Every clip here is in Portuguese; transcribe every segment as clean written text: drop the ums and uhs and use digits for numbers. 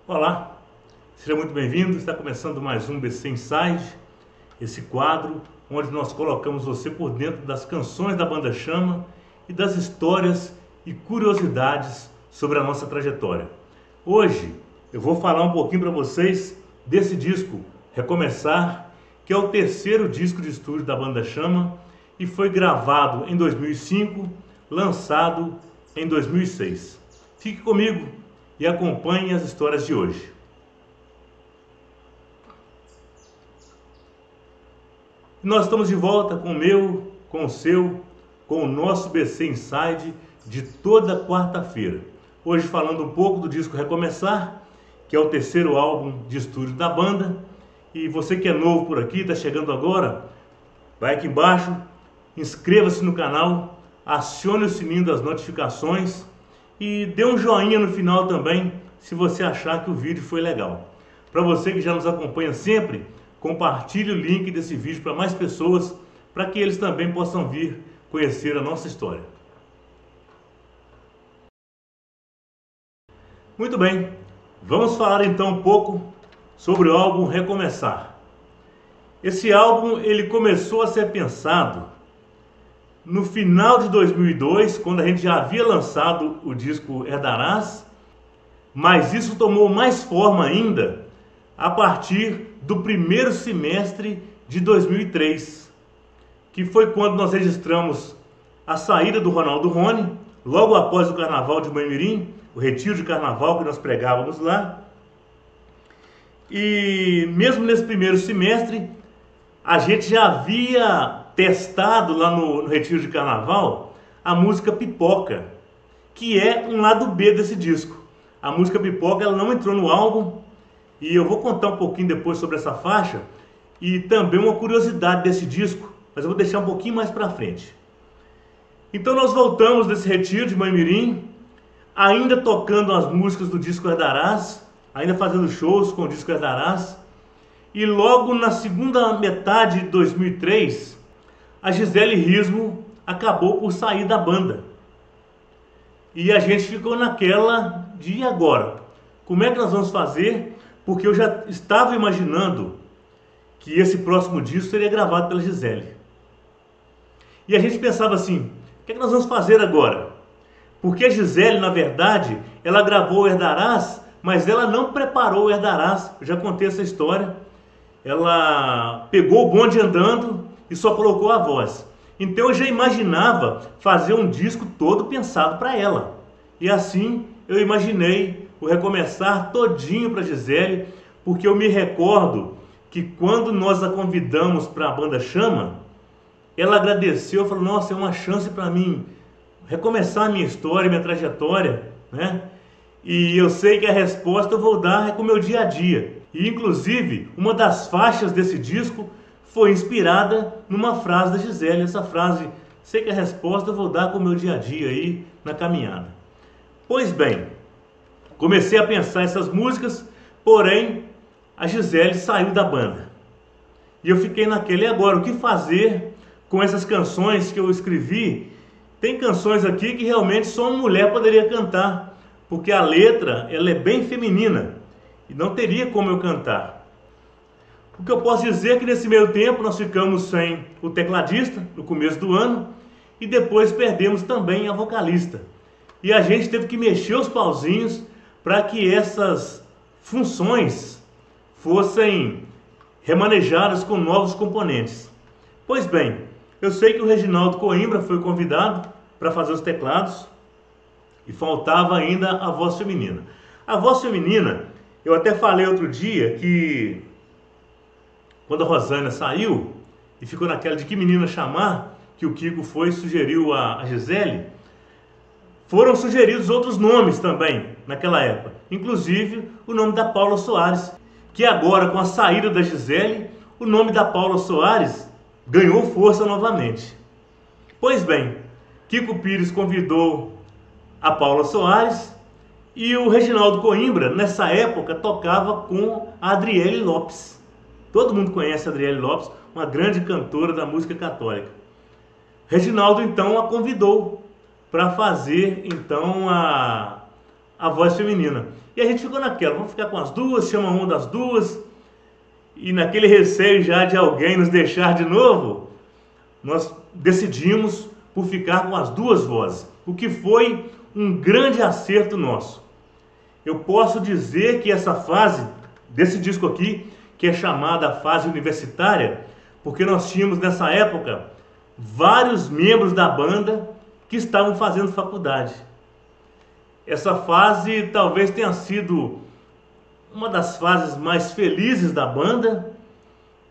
Olá, seja muito bem-vindo. Está começando mais um BC Inside, esse quadro onde nós colocamos você por dentro das canções da Banda Chama e das histórias e curiosidades sobre a nossa trajetória. Hoje eu vou falar um pouquinho para vocês desse disco Recomeçar, que é o terceiro disco de estúdio da Banda Chama e foi gravado em 2005, lançado em 2006. Fique comigo e acompanhe as histórias de hoje. Nós estamos de volta com o meu, com o seu, com o nosso BC Inside de toda quarta-feira. Hoje falando um pouco do disco Recomeçar, que é o terceiro álbum de estúdio da banda. E você que é novo por aqui, está chegando agora, vai aqui embaixo, inscreva-se no canal, acione o sininho das notificações e dê um joinha no final também, se você achar que o vídeo foi legal. Para você que já nos acompanha sempre, compartilhe o link desse vídeo para mais pessoas, para que eles também possam vir conhecer a nossa história. Muito bem, vamos falar então um pouco sobre o álbum Recomeçar. Esse álbum ele começou a ser pensado no final de 2002, quando a gente já havia lançado o disco Herdarás, mas isso tomou mais forma ainda a partir do primeiro semestre de 2003, que foi quando nós registramos a saída do Ronaldo Rony, logo após o Carnaval de Boimirim, o retiro de Carnaval que nós pregávamos lá. E mesmo nesse primeiro semestre, a gente já havia testado lá no retiro de Carnaval a música Pipoca, que é um lado B desse disco. A música Pipoca ela não entrou no álbum e eu vou contar um pouquinho depois sobre essa faixa e também uma curiosidade desse disco, mas eu vou deixar um pouquinho mais para frente. Então nós voltamos desse retiro de Boimirim, ainda tocando as músicas do disco Herdarás, ainda fazendo shows com o disco Herdarás, e logo na segunda metade de 2003, a Gisele Rismo acabou por sair da banda. E a gente ficou naquela de e agora? Como é que nós vamos fazer? Porque eu já estava imaginando que esse próximo disco seria gravado pela Gisele. E a gente pensava assim, o que é que nós vamos fazer agora? Porque a Gisele, na verdade, ela gravou o Herdarás, mas ela não preparou o Herdarás. Eu já contei essa história. Ela pegou o bonde andando e só colocou a voz. Então eu já imaginava fazer um disco todo pensado para ela. E assim eu imaginei o Recomeçar todinho para Gisele, porque eu me recordo que quando nós a convidamos para a Banda Chama, ela agradeceu, falou, nossa, é uma chance para mim recomeçar a minha história, minha trajetória, né? E eu sei que a resposta eu vou dar com o meu dia a dia. E inclusive, uma das faixas desse disco foi inspirada numa frase da Gisele. Essa frase, sei que a resposta eu vou dar com o meu dia a dia aí na caminhada. Pois bem, comecei a pensar essas músicas, porém a Gisele saiu da banda. E eu fiquei naquele, e agora, o que fazer com essas canções que eu escrevi? Tem canções aqui que realmente só uma mulher poderia cantar, porque a letra ela é bem feminina e não teria como eu cantar. O que eu posso dizer é que nesse meio tempo nós ficamos sem o tecladista no começo do ano e depois perdemos também a vocalista. E a gente teve que mexer os pauzinhos para que essas funções fossem remanejadas com novos componentes. Pois bem, eu sei que o Reginaldo Coimbra foi convidado para fazer os teclados e faltava ainda a voz feminina. A voz feminina, eu até falei outro dia que quando a Rosânia saiu e ficou naquela de que menina chamar, que o Kiko foi e sugeriu a Gisele, foram sugeridos outros nomes também naquela época, inclusive o nome da Paula Soares, que agora com a saída da Gisele, o nome da Paula Soares ganhou força novamente. Pois bem, Kiko Pires convidou a Paula Soares e o Reginaldo Coimbra, nessa época, tocava com a Adriele Lopes. Todo mundo conhece a Adriele Lopes, uma grande cantora da música católica. Reginaldo, então, a convidou para fazer, então, a a voz feminina. E a gente ficou naquela, vamos ficar com as duas, chama uma das duas, e naquele receio já de alguém nos deixar de novo, nós decidimos por ficar com as duas vozes, o que foi um grande acerto nosso. Eu posso dizer que essa fase desse disco aqui, que é chamada fase universitária, porque nós tínhamos nessa época vários membros da banda que estavam fazendo faculdade. Essa fase talvez tenha sido uma das fases mais felizes da banda,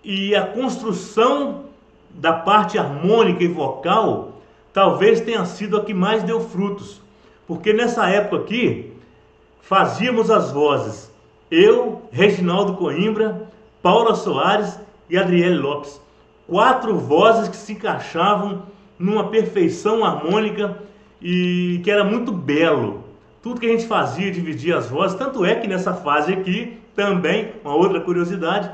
e a construção da parte harmônica e vocal talvez tenha sido a que mais deu frutos, porque nessa época aqui fazíamos as vozes eu, Reginaldo Coimbra, Paula Soares e Adriele Lopes, 4 vozes que se encaixavam numa perfeição harmônica e que era muito belo. Tudo que a gente fazia dividia as vozes, tanto é que nessa fase aqui, também, uma outra curiosidade,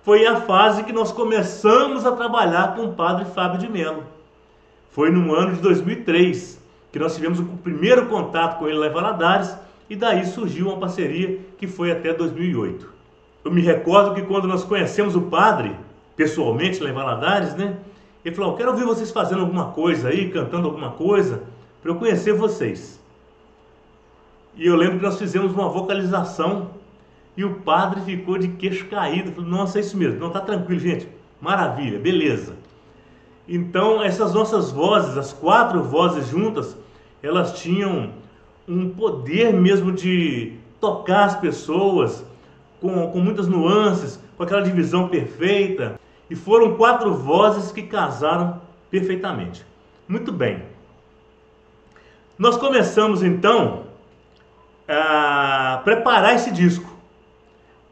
foi a fase que nós começamos a trabalhar com o padre Fábio de Mello. Foi no ano de 2003 que nós tivemos o primeiro contato com ele lá em Valadares, e daí surgiu uma parceria que foi até 2008. Eu me recordo que quando nós conhecemos o padre, pessoalmente lá em Valadares, né? Ele falou, eu quero ouvir vocês fazendo alguma coisa aí, cantando alguma coisa, para eu conhecer vocês. E eu lembro que nós fizemos uma vocalização e o padre ficou de queixo caído. Falou, nossa, é isso mesmo. Não, tá tranquilo, gente. Maravilha, beleza. Então, essas nossas vozes, as 4 vozes juntas, elas tinham um poder mesmo de tocar as pessoas com muitas nuances, com aquela divisão perfeita. E foram 4 vozes que casaram perfeitamente. Muito bem. Nós começamos então a preparar esse disco.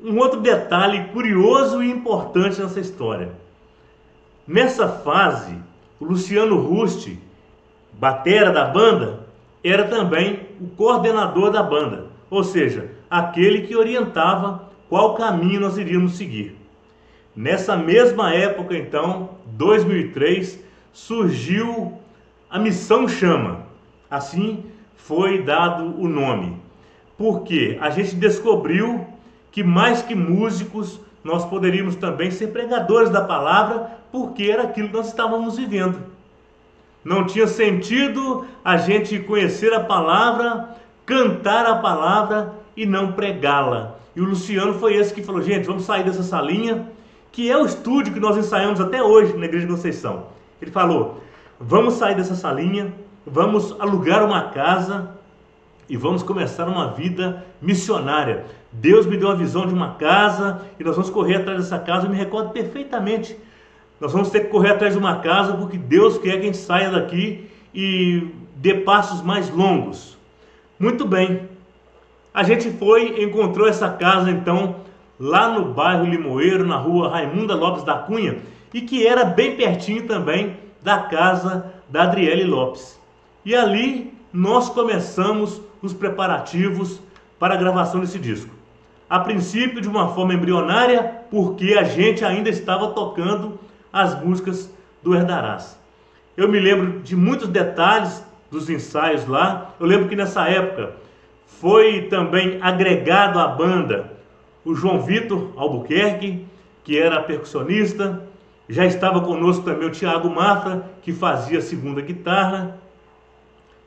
Um outro detalhe curioso e importante nessa história. Nessa fase, o Luciano Rust, batera da banda, era também o coordenador da banda, ou seja, aquele que orientava qual caminho nós iríamos seguir. Nessa mesma época, então, 2003, surgiu a Missão Chama. Assim foi dado o nome, porque a gente descobriu que mais que músicos, nós poderíamos também ser pregadores da palavra, porque era aquilo que nós estávamos vivendo. Não tinha sentido a gente conhecer a palavra, cantar a palavra e não pregá-la. E o Luciano foi esse que falou, gente, vamos sair dessa salinha, que é o estúdio que nós ensaiamos até hoje na Igreja de Conceição. Ele falou, vamos sair dessa salinha, vamos alugar uma casa e vamos começar uma vida missionária. Deus me deu a visão de uma casa e nós vamos correr atrás dessa casa. Eu me recordo perfeitamente. Nós vamos ter que correr atrás de uma casa porque Deus quer que a gente saia daqui e dê passos mais longos. Muito bem. A gente foi e encontrou essa casa então lá no bairro Limoeiro, na rua Raimunda Lopes da Cunha, e que era bem pertinho também da casa da Adriele Lopes. E ali nós começamos os preparativos para a gravação desse disco. A princípio de uma forma embrionária, porque a gente ainda estava tocando as músicas do Herdarás. Eu me lembro de muitos detalhes dos ensaios lá. Eu lembro que nessa época foi também agregado à banda o João Vitor Albuquerque, que era percussionista. Já estava conosco também o Thiago Mafra, que fazia a segunda guitarra.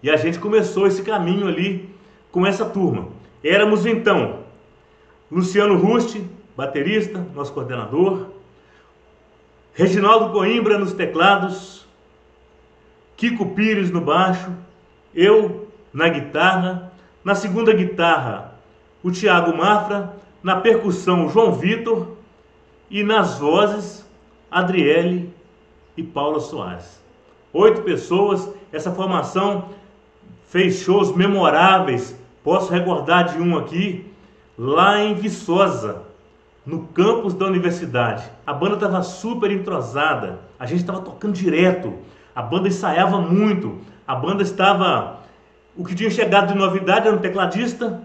E a gente começou esse caminho ali com essa turma. Éramos então Luciano Rust, baterista, nosso coordenador, Reginaldo Coimbra nos teclados, Kiko Pires no baixo, eu na guitarra, na segunda guitarra o Thiago Mafra, na percussão o João Vitor e nas vozes Adriele e Paula Soares. 8 pessoas, essa formação fez shows memoráveis. Posso recordar de um aqui, lá em Viçosa, no campus da universidade. A banda estava super entrosada, a gente estava tocando direto, a banda ensaiava muito, a banda estava... O que tinha chegado de novidade era um tecladista,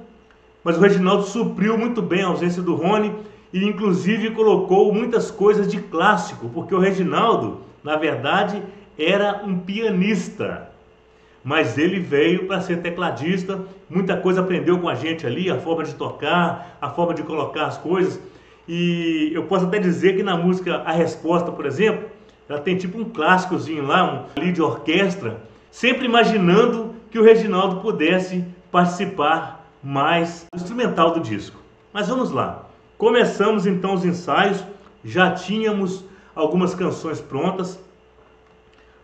mas o Reginaldo supriu muito bem a ausência do Rony e inclusive colocou muitas coisas de clássico, porque o Reginaldo, na verdade, era um pianista. mas ele veio para ser tecladista, muita coisa aprendeu com a gente ali, a forma de tocar, a forma de colocar as coisas. E eu posso até dizer que na música A Resposta, por exemplo, ela tem tipo um clássicozinho lá, um ali de orquestra, sempre imaginando que o Reginaldo pudesse participar mais do instrumental do disco. Mas vamos lá. Começamos então os ensaios, já tínhamos algumas canções prontas.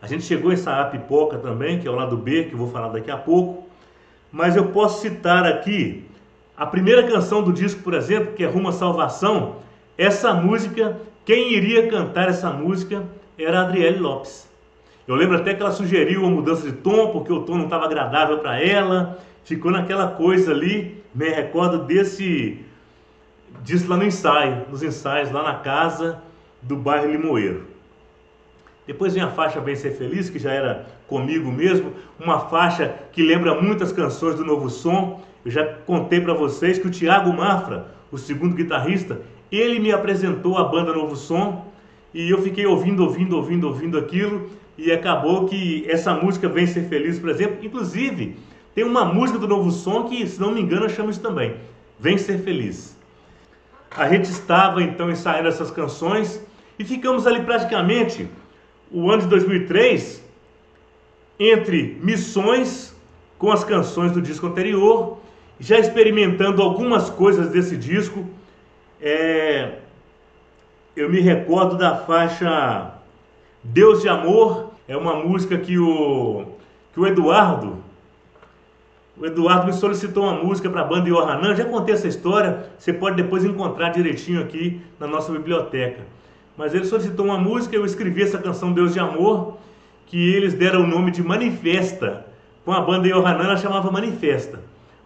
A gente chegou a ensaiar Pipoca também, que é o lado B, que eu vou falar daqui a pouco. Mas eu posso citar aqui a primeira canção do disco, por exemplo, que é Rumo à Salvação. Essa música, quem iria cantar essa música era a Adriele Lopes. Eu lembro até que ela sugeriu uma mudança de tom, porque o tom não estava agradável para ela. Ficou naquela coisa ali, me recordo disso lá no ensaio, nos ensaios lá na casa do bairro Limoeiro. Depois vem a faixa Vem Ser Feliz, que já era comigo mesmo, uma faixa que lembra muitas canções do Novo Som. Eu já contei para vocês que o Thiago Mafra, o segundo guitarrista, ele me apresentou a banda Novo Som, e eu fiquei ouvindo aquilo, e acabou que essa música Vem Ser Feliz, por exemplo, inclusive tem uma música do Novo Som que, se não me engano, chama isso também, Vem Ser Feliz. A gente estava então ensaiando essas canções e ficamos ali praticamente o ano de 2003 entre missões com as canções do disco anterior, já experimentando algumas coisas desse disco. Eu me recordo da faixa Deus de Amor, é uma música que o Eduardo me solicitou uma música para a banda Yohanan. Já contei essa história, você pode depois encontrar direitinho aqui na nossa biblioteca. Mas ele solicitou uma música, eu escrevi essa canção Deus de Amor, que eles deram o nome de Manifesta. Com a banda Yohanan ela chamava Manifesta,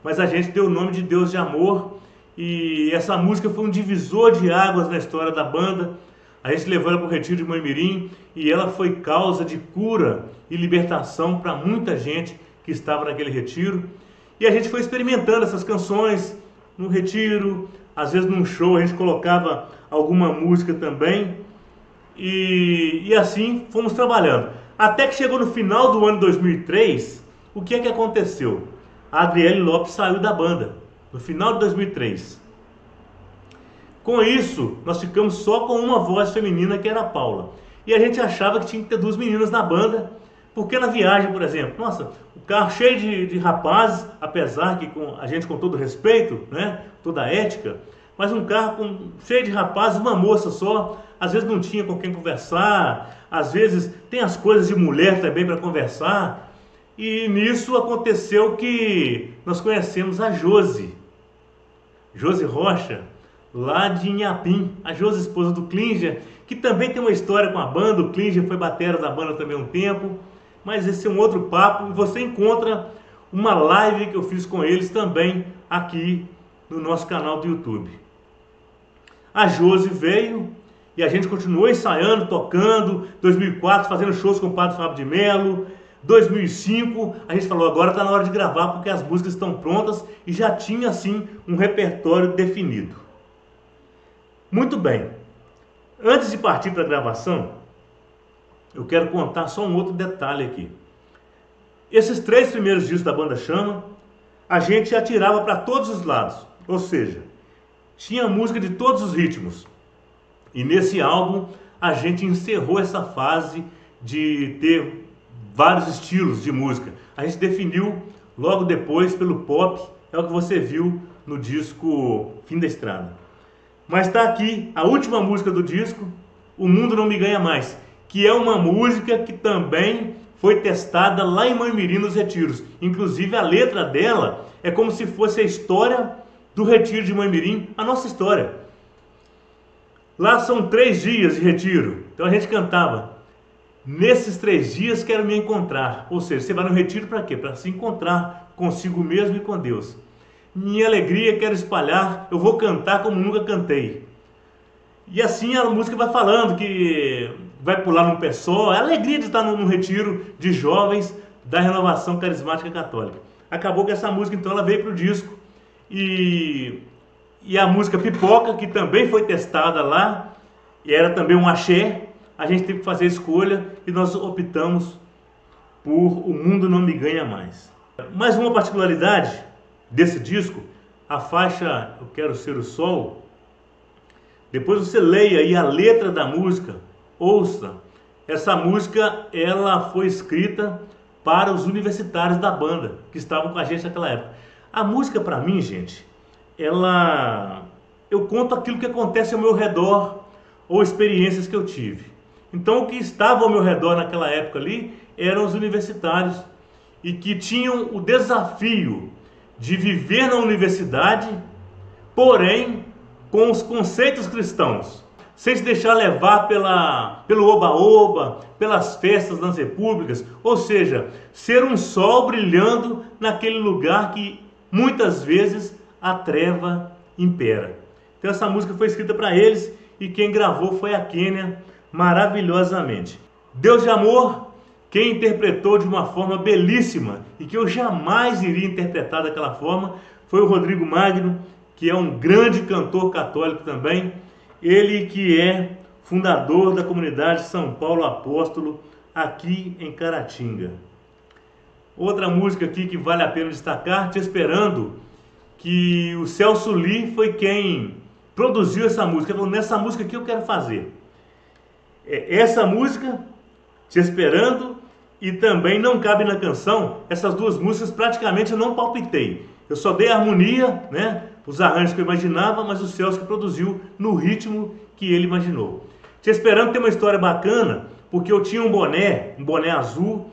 mas a gente deu o nome de Deus de Amor, e essa música foi um divisor de águas na história da banda. A gente levou ela para o Retiro de Moimirim e ela foi causa de cura e libertação para muita gente que estava naquele retiro. E a gente foi experimentando essas canções no retiro, às vezes num show a gente colocava alguma música também, e assim fomos trabalhando. Até que chegou no final do ano 2003, o que é que aconteceu? A Adriele Lopes saiu da banda, no final de 2003. Com isso, nós ficamos só com uma voz feminina, que era a Paula. E a gente achava que tinha que ter duas meninas na banda, porque na viagem, por exemplo, nossa, o carro cheio de rapazes, apesar que a gente com todo respeito, né, toda a ética, mas um carro cheio de rapazes, uma moça só, às vezes não tinha com quem conversar, às vezes tem as coisas de mulher também para conversar, e nisso aconteceu que nós conhecemos a Josi Rocha, lá de Inhapim, a Josi, esposa do Klinger, que também tem uma história com a banda. O Klinger foi batera da banda também um tempo, mas esse é um outro papo, e você encontra uma live que eu fiz com eles também aqui no nosso canal do YouTube. A Josi veio e a gente continuou ensaiando, tocando. 2004 fazendo shows com o Padre Fábio de Mello. 2005 a gente falou, agora está na hora de gravar, porque as músicas estão prontas, e já tinha assim um repertório definido. Muito bem, antes de partir para a gravação, eu quero contar só um outro detalhe aqui. Esses 3 primeiros discos da banda Chama, a gente atirava para todos os lados, ou seja, tinha música de todos os ritmos. E nesse álbum a gente encerrou essa fase de ter vários estilos de música. A gente definiu logo depois pelo pop, é o que você viu no disco Fim da Estrada. Mas está aqui a última música do disco, O Mundo Não Me Ganha Mais, que é uma música que também foi testada lá em Moimirim, nos retiros. Inclusive a letra dela é como se fosse a história do retiro de Moimirim, a nossa história. Lá são 3 dias de retiro, então a gente cantava: nesses 3 dias quero me encontrar. Ou seja, você vai no retiro para quê? Para se encontrar consigo mesmo e com Deus. Minha alegria quero espalhar, eu vou cantar como nunca cantei. E assim a música vai falando que vai pular num pé só. É a alegria de estar num retiro de jovens da Renovação Carismática Católica. Acabou que essa música então ela veio para o disco. E a música Pipoca, que também foi testada lá, e era também um axé, a gente teve que fazer a escolha e nós optamos por O Mundo Não Me Ganha Mais. Mais uma particularidade desse disco, a faixa Eu Quero Ser o Sol, depois você leia aí a letra da música, ouça. Essa música, ela foi escrita para os universitários da banda, que estavam com a gente naquela época. A música, para mim, gente, eu conto aquilo que acontece ao meu redor, ou experiências que eu tive. Então, o que estava ao meu redor naquela época ali, eram os universitários, e que tinham o desafio de viver na universidade, porém, com os conceitos cristãos, sem se deixar levar pelo oba-oba, pelas festas nas repúblicas, ou seja, ser um sol brilhando naquele lugar que muitas vezes a treva impera. Então essa música foi escrita para eles e quem gravou foi a Kênia, maravilhosamente. Deus de Amor, quem interpretou de uma forma belíssima e que eu jamais iria interpretar daquela forma, foi o Rodrigo Magno, que é um grande cantor católico também. Ele que é fundador da comunidade São Paulo Apóstolo, aqui em Caratinga. Outra música aqui que vale a pena destacar, Te Esperando, que o Celso Lee foi quem produziu essa música. Ele falou, nessa música aqui eu quero fazer. Essa música, Te Esperando, e também Não Cabe na Canção, essas duas músicas praticamente eu não palpitei. Eu só dei a harmonia, né? Os arranjos que eu imaginava, mas o Celso que produziu no ritmo que ele imaginou. Te Esperando tem uma história bacana, porque eu tinha um boné azul,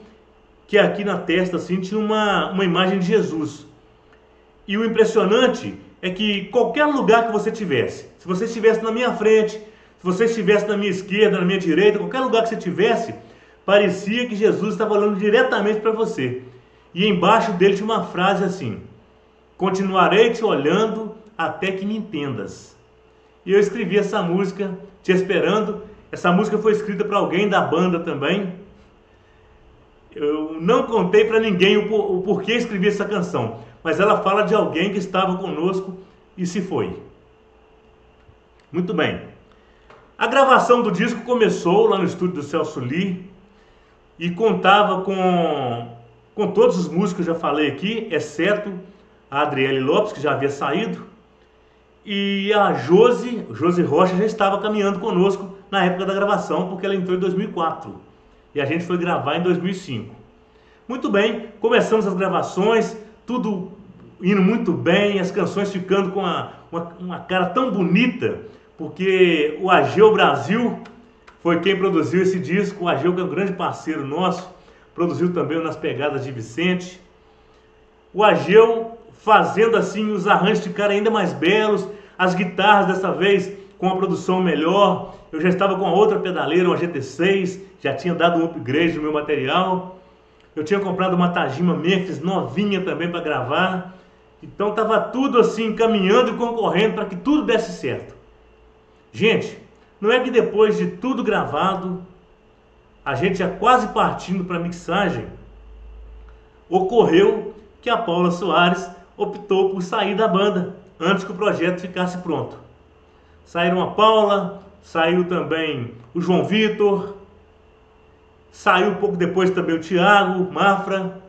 que aqui na testa assim tinha uma imagem de Jesus. E o impressionante é que qualquer lugar que você tivesse, se você estivesse na minha frente, se você estivesse na minha esquerda, na minha direita, qualquer lugar que você tivesse, parecia que Jesus estava olhando diretamente para você. E embaixo dele tinha uma frase assim: continuarei te olhando até que me entendas. E eu escrevi essa música, Te Esperando. Essa música foi escrita para alguém da banda também. Eu não contei para ninguém o porquê escrevi essa canção, mas ela fala de alguém que estava conosco e se foi. Muito bem. A gravação do disco começou lá no estúdio do Celso Lee e contava com todos os músicos que eu já falei aqui, exceto a Adriele Lopes, que já havia saído, e a Josi Rocha já estava caminhando conosco na época da gravação, porque ela entrou em 2004 e a gente foi gravar em 2005. Muito bem, começamos as gravações, tudo indo muito bem, as canções ficando com uma cara tão bonita, porque o Ageu Brasil foi quem produziu esse disco. O Ageu, que é um grande parceiro nosso, produziu também o Nas Pegadas de Vicente. O Ageu fazendo assim os arranjos ficarem ainda mais belos, as guitarras dessa vez com a produção melhor. Eu já estava com a outra pedaleira, uma GT6, já tinha dado um upgrade no meu material. Eu tinha comprado uma Tajima Memphis novinha também para gravar. Então estava tudo assim caminhando e concorrendo para que tudo desse certo. Gente, não é que depois de tudo gravado, a gente já quase partindo para a mixagem, ocorreu que a Paula Soares optou por sair da banda antes que o projeto ficasse pronto. Saíram a Paula, saiu também o João Vitor, saiu um pouco depois também o Thiago Mafra,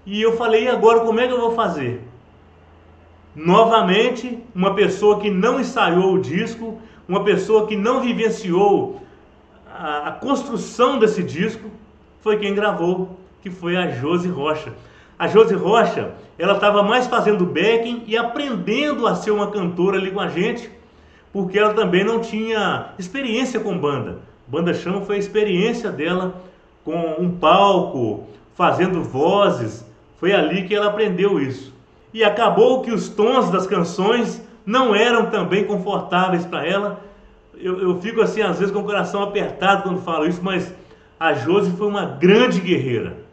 e eu falei, e agora como é que eu vou fazer? Novamente, uma pessoa que não ensaiou o disco, uma pessoa que não vivenciou a construção desse disco, foi quem gravou, que foi a Josi Rocha. A Josi Rocha, ela estava mais fazendo backing e aprendendo a ser uma cantora ali com a gente, porque ela também não tinha experiência com banda. Banda Chama foi a experiência dela com um palco, fazendo vozes. Foi ali que ela aprendeu isso. E acabou que os tons das canções não eram também confortáveis para ela. Eu fico assim, às vezes, com o coração apertado quando falo isso, mas a Josi foi uma grande guerreira.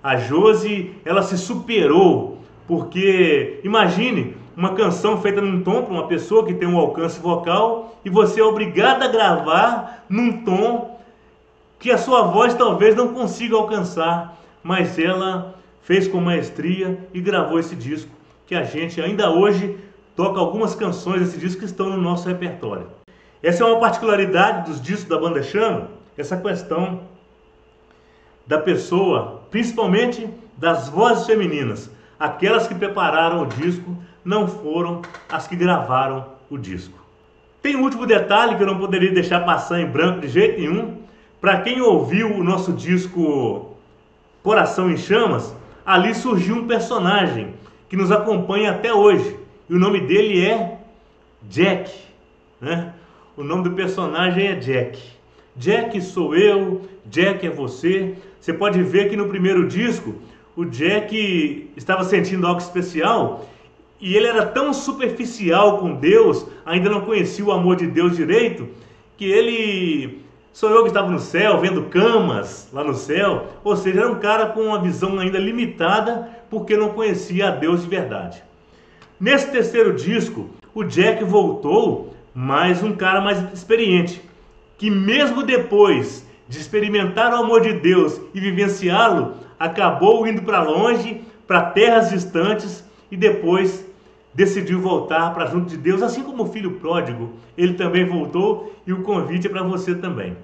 A Josi, ela se superou, porque imagine uma canção feita num tom para uma pessoa que tem um alcance vocal e você é obrigado a gravar num tom que a sua voz talvez não consiga alcançar, mas ela fez com maestria e gravou esse disco, que a gente ainda hoje toca algumas canções desse disco que estão no nosso repertório. Essa é uma particularidade dos discos da Banda Chama, essa questão da pessoa principalmente das vozes femininas. Aquelas que prepararam o disco não foram as que gravaram o disco. Tem um último detalhe que eu não poderia deixar passar em branco de jeito nenhum. Para quem ouviu o nosso disco Coração em Chamas, ali surgiu um personagem que nos acompanha até hoje. E o nome dele é Jack, né? O nome do personagem é Jack. Jack sou eu, Jack é você. Você pode ver que no primeiro disco o Jack estava sentindo algo especial e ele era tão superficial com Deus, ainda não conhecia o amor de Deus direito, que ele... Sou eu que estava no céu, vendo camas lá no céu. Ou seja, era um cara com uma visão ainda limitada, porque não conhecia a Deus de verdade. Nesse terceiro disco, o Jack voltou, mas um cara mais experiente, que mesmo depois de experimentar o amor de Deus e vivenciá-lo, acabou indo para longe, para terras distantes, e depois decidiu voltar para junto de Deus, assim como o filho pródigo, ele também voltou, e o convite é para você também.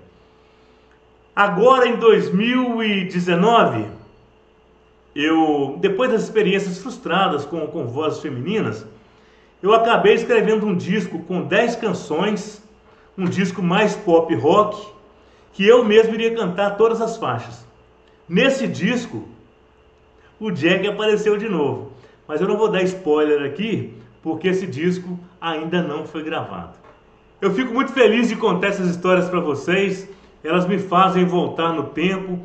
Agora em 2019, depois das experiências frustradas com vozes femininas, eu acabei escrevendo um disco com 10 canções, um disco mais pop rock, que eu mesmo iria cantar todas as faixas. Nesse disco, o Jack apareceu de novo, mas eu não vou dar spoiler aqui, porque esse disco ainda não foi gravado. Eu fico muito feliz de contar essas histórias para vocês, elas me fazem voltar no tempo,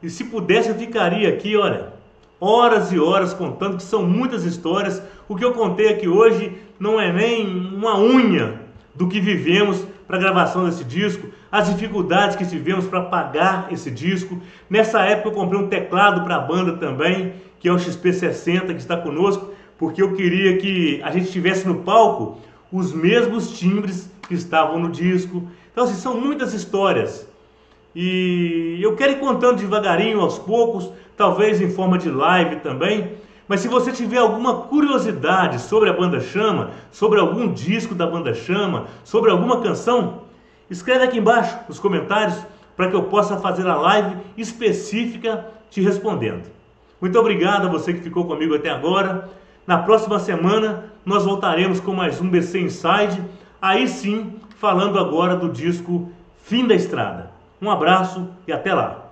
e se pudesse eu ficaria aqui, olha, horas e horas contando, que são muitas histórias. O que eu contei aqui hoje não é nem uma unha do que vivemos para a gravação desse disco, as dificuldades que tivemos para pagar esse disco. Nessa época eu comprei um teclado para a banda também, que é o XP60, que está conosco, porque eu queria que a gente tivesse no palco os mesmos timbres que estavam no disco. Então assim, são muitas histórias. E eu quero ir contando devagarinho, aos poucos, talvez em forma de live também. Mas se você tiver alguma curiosidade sobre a Banda Chama, sobre algum disco da Banda Chama, sobre alguma canção, escreve aqui embaixo nos comentários para que eu possa fazer a live específica te respondendo. Muito obrigado a você que ficou comigo até agora. Na próxima semana nós voltaremos com mais um BC Inside, aí sim falando agora do disco Fim da Estrada. Um abraço e até lá!